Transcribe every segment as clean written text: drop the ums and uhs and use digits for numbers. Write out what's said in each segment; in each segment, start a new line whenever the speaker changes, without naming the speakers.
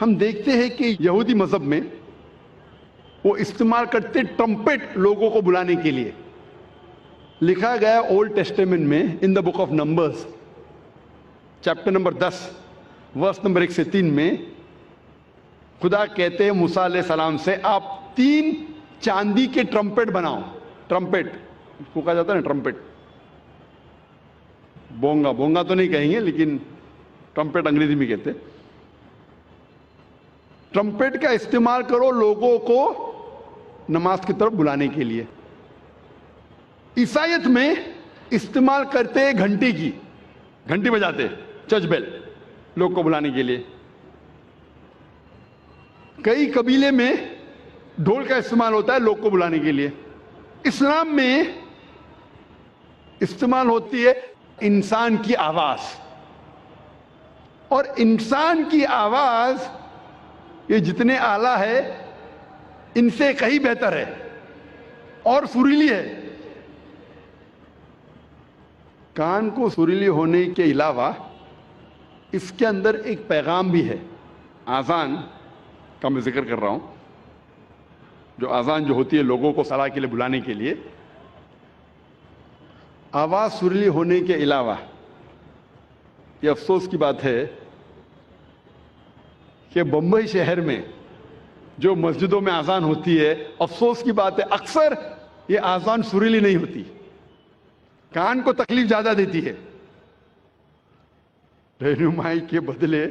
ہم دیکھتے ہیں کہ یہودی مذہب میں وہ استعمال کرتے ٹرمپٹ لوگوں کو بلانے کے لیے. لکھا گیا اولڈ ٹیسٹیمنٹ میں in the book of numbers chapter number 10 verse number 1 سے 3 میں خدا کہتے ہیں موسیٰ علیہ السلام سے آپ 3 چاندی کے ٹرمپٹ بناؤ. ٹرمپٹ کو کہا جاتا ہے نا, ٹرمپٹ. بونگا تو نہیں کہیں گے لیکن ٹرمپٹ انگریزی میں کہتے. ٹرمپٹ کا استعمال کرو لوگوں کو نماز کی طرف بلانے کے لیے. عیسائیت میں استعمال کرتے گھنٹی بجاتے, چرچ بیل, لوگ کو بلانے کے لیے. کئی قبیلے میں ڈھول کا استعمال ہوتا ہے لوگ کو بلانے کے لیے. اسلام میں استعمال ہوتی ہے انسان کی آواز, اور انسان کی آواز یہ جتنے اعلیٰ ہے ان سے کہیں بہتر ہے اور سریلی ہے. کان کو سریلی ہونے کے علاوہ اس کے اندر ایک پیغام بھی ہے. آذان کا میں ذکر کر رہا ہوں, جو آذان جو ہوتی ہے لوگوں کو صلاح کے لیے بلانے کے لیے. آواز سریلی ہونے کے علاوہ یہ افسوس کی بات ہے کہ بمبئی شہر میں جو مسجدوں میں آذان ہوتی ہے, افسوس کی بات ہے اکثر یہ آذان سریلی نہیں ہوتی, کان کو تکلیف زیادہ دیتی ہے, رہنمائی کے بدلے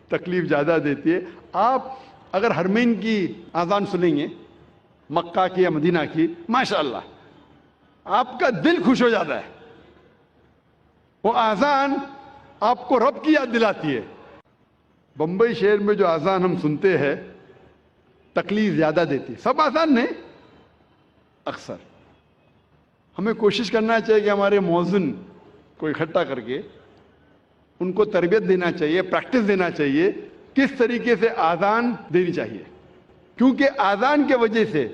تکلیف زیادہ دیتی ہے. آپ اگر حرمین کی آذان سنیں گے, مکہ کی یا مدینہ کی, ماشاءاللہ آپ کا دل خوش ہو جاتا ہے. وہ آذان آپ کو رب کی یاد دلاتی ہے. بمبئی شہر میں جو آذان ہم سنتے ہیں تکلیف زیادہ دیتی. سب آذان نہیں, اکثر. ہمیں کوشش کرنا چاہیے کہ ہمارے مؤذن کو اکٹھا کر کے ان کو تربیت دینا چاہیے, پریکٹس دینا چاہیے کس طریقے سے آذان دینی چاہیے. کیونکہ آذان کے وجہ سے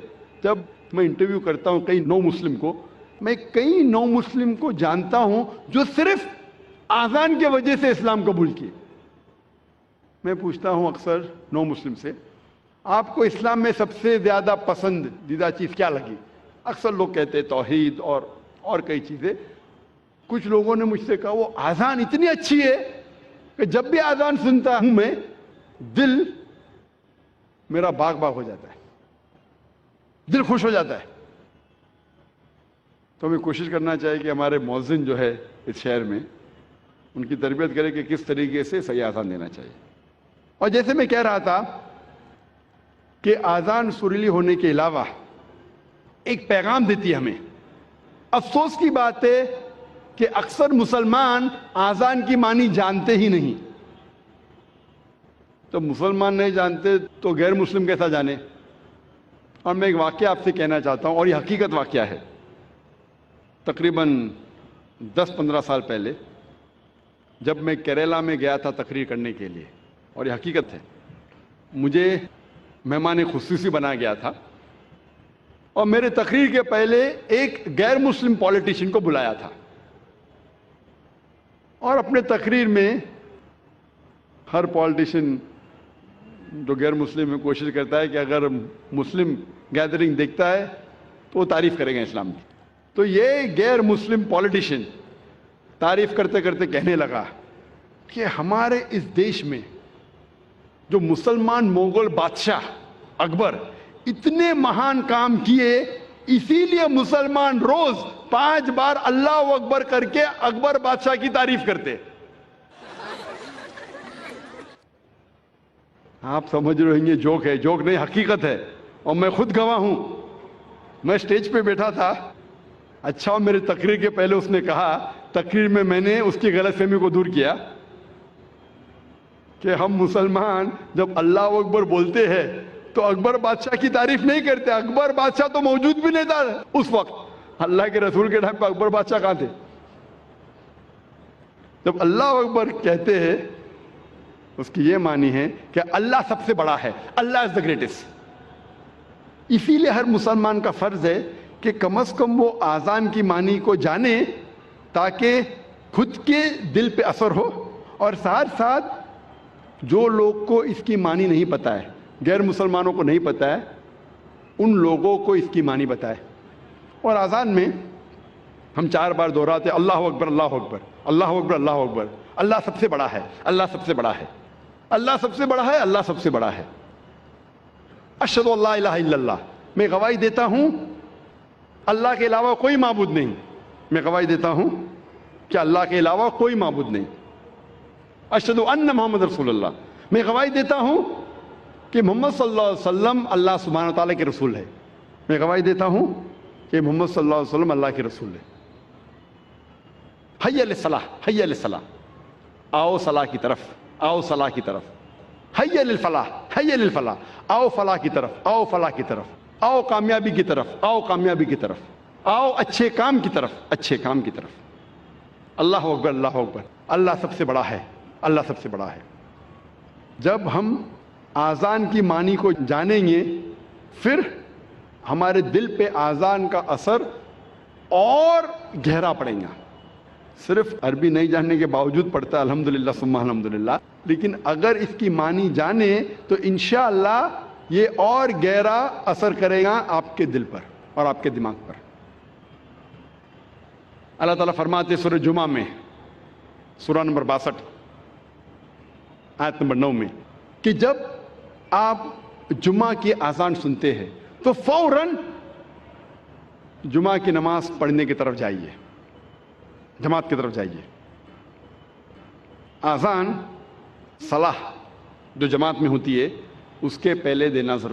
جب میں انٹرویو کرتا ہوں کئی نو مسلم کو, میں کئی نو مسلم کو جانتا ہوں جو صرف آذان کی وجہ سے اسلام قبول کیے. میں پوچھتا ہوں اکثر نو مسلم سے, آپ کو اسلام میں سب سے زیادہ پسندیدہ چیز کیا لگی؟ اکثر لوگ کہتے ہیں توحید اور کئی چیزیں. کچھ لوگوں نے مجھ سے کہا وہ آذان اتنی اچھی ہے کہ جب بھی آذان سنتا ہوں میں دل میرا باغ ہو جاتا ہے, دل خوش ہو جاتا ہے. تو ہمیں کوشش کرنا چاہیے کہ ہمارے مؤذن جو ہے اس شہر میں ان کی تربیت کرے کہ کس طریقے سے صحیح آذان دینا چاہیے. اور جیسے میں کہہ رہا تھا کہ آذان سریلی ہونے کے علاوہ ایک پیغام دیتی ہے ہمیں. افسوس کی بات ہے کہ اکثر مسلمان آذان کی معنی جانتے ہی نہیں. تو مسلمان نہیں جانتے تو غیر مسلم کیسا جانے. اور میں ایک واقعہ آپ سے کہنا چاہتا ہوں, اور یہ حقیقت واقعہ ہے. تقریباً 10-15 سال پہلے جب میں کیرلا میں گیا تھا تقریر کرنے کے لیے, اور یہ حقیقت ہے, مجھے مہمان خصوصی بنا گیا تھا اور میرے تقریر کے پہلے ایک غیر مسلم پولیٹیشین کو بلایا تھا. اور اپنے تقریر میں ہر پولیٹیشین جو غیر مسلم میں کوشش کرتا ہے کہ اگر مسلم گیدرنگ دیکھتا ہے تو وہ تعریف کرے گا اسلام کی. تو یہ غیر مسلم پولیٹیشین تعریف کرتے کرتے کہنے لگا کہ ہمارے اس دیش میں جو مسلمان مغل بادشاہ اکبر اتنے مہان کام کیے, اسی لیے مسلمان روز 5 بار اللہ اکبر کر کے اکبر بادشاہ کی تعریف کرتے. آپ سمجھ رہے ہیں یہ جوک ہے, جوک نہیں حقیقت ہے, اور میں خود گواہ ہوں. میں سٹیج پہ بیٹھا تھا, اچھا میرے تقریر کے پہلے اس نے کہا, تقریر میں نے اس کی غلط فہمی کو دور کیا کہ ہم مسلمان جب اللہ اکبر بولتے ہیں تو اکبر بادشاہ کی تعریف نہیں کرتے. اکبر بادشاہ تو موجود بھی نہیں تھا اس وقت, اللہ کے رسول کے ٹائم پہ اکبر بادشاہ کہاں تھے. جب اللہ اکبر کہتے ہیں اس کی یہ معنی ہے کہ اللہ سب سے بڑا ہے, اللہ از دا گریٹسٹ. اسی لیے ہر مسلمان کا فرض ہے کہ کم از کم وہ آذان کی معنی کو جانے تاکہ خود کے دل پہ اثر ہو, اور ساتھ ساتھ جو لوگ کو اس کی معنی نہیں پتہ ہے، غیر مسلمانوں کو نہیں پتہ ہے، ان لوگوں کو اس کی معنی بتائے. اور اذان میں ہم 4 بار دہراتے اللہ اکبر اللہ اکبر اللہ اکبر اللہ اکبر. اللہ سب سے بڑا ہے، اللہ سب سے بڑا ہے، اللہ سب سے بڑا ہے، اللہ سب سے بڑا ہے. اشہد ان لا الہ الا اللہ، میں گواہی دیتا ہوں اللہ کے علاوہ کوئی معبود نہیں. میں گواہی دیتا ہوں کہ اللہ کے علاوہ کوئی معبود نہیں. اشہد ان محمد رسول اللہ، میں گواہی دیتا ہوں کہ محمد صلی اللہ علیہ وسلم اللہ سبحانہ وتعالیٰ کے رسول ہے. میں گواہی دیتا ہوں کہ محمد صلی اللہ علیہ وسلم اللہ کے رسول ہے. حی علی الصلاح، حی علی الصلاح، آؤ صلاح کی طرف، آؤ صلاح کی طرف. حی علی الفلاح، حی علی الفلاح، آؤ فلاح کی طرف، آؤ فلاح کی طرف، آؤ کامیابی کی طرف، آؤ کامیابی کی طرف، آؤ اچھے کام کی طرف، اچھے کام کی طرف. اللہ اکبر اللہ اکبر، اللہ سب سے بڑا ہے، اللہ سب سے بڑا ہے. جب ہم آذان کی معنی کو جانیں گے پھر ہمارے دل پہ آذان کا اثر اور گہرا پڑے گا. صرف عربی نہیں جاننے کے باوجود پڑھتا ہے الحمدللہ ثم الحمدللہ، لیکن اگر اس کی معنی جانے تو انشاءاللہ یہ اور گہرا اثر کرے گا آپ کے دل پر اور آپ کے دماغ پر. اللہ تعالیٰ فرماتے سورہ جمعہ میں، سورہ نمبر 62 آیت نمبر 9 میں، کہ جب آپ جمعہ کی اذان سنتے ہیں تو فوراً جمعہ کی نماز پڑھنے کی طرف جائیے، جماعت کی طرف جائیے. اذان صلاح جو جماعت میں ہوتی ہے اس کے پہلے دینا ضروری